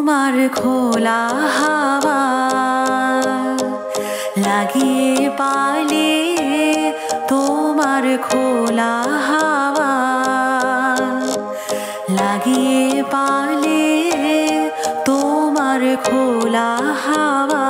তোমার খোলা হাওয়া লাগিয়ে পালে তোমার খোলা হাওয়া লাগিয়ে পালে তোমার খোলা হাওয়া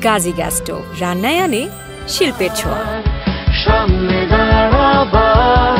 গাজী গ্যাস স্টোভ রান্নায় আনে শিল্পের ছোঁয়া। সামনে দাঁড়াবার